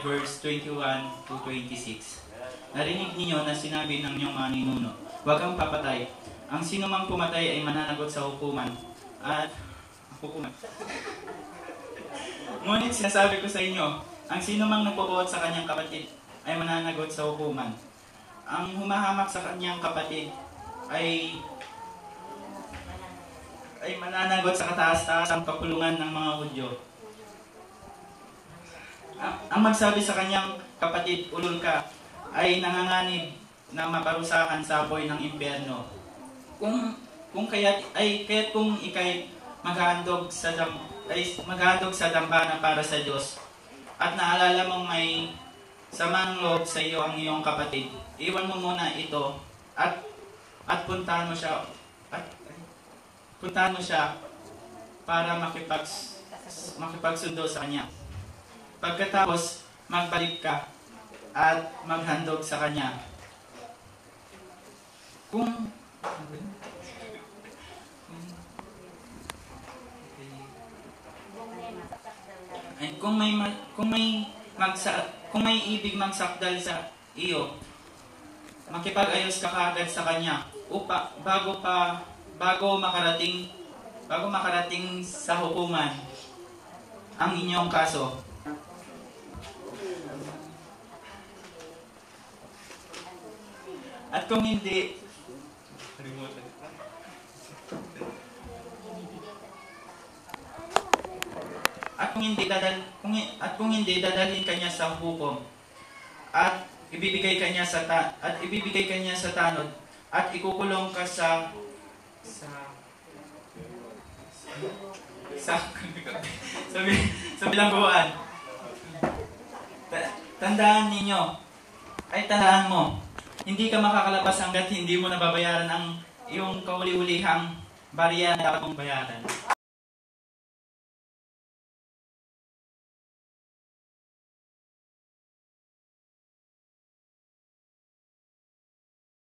verse 21 to 26. Narinig ninyo na sinabi ng inyong mga ninuno, huwag kang papatay. Ang sino mang pumatay ay mananagot sa hukuman. At hukuman. Ngunit sinasabi ko sa inyo, ang sino mang nagbubuhat sa kanyang kapatid ay mananagot sa hukuman. Ang humahamak sa kanyang kapatid ay mananagot sa kataas-taasang kapulungan ng mga Hudyo. Ang magsabi sa kanyang kapatid, ulol ka, ay nanganganib na maparusahan sa apoy ng impyerno. Kaya't kung ikay maghahandog sa dambana para sa Diyos, at naalala mong may samang loob sa iyo ang iyong kapatid, iwan mo muna ito at puntahan mo siya para makipagsundo sa kanya. Pagkatapos, magbalik ka at maghandog sa kanya. Kung may ibig magsakdal sa iyo, makipag-ayos ka kaagad sa kanya bago makarating sa hukuman ang inyong kaso. At kung hindi dadalhin kanya sa hukom at ibibigay kanya sa tanod at ikukulong ka sa bilangguan. Tandaan mo, hindi ka makakalabas hanggat hindi mo nababayaran ang iyong kauli-ulihang barya na dapat mong bayaran.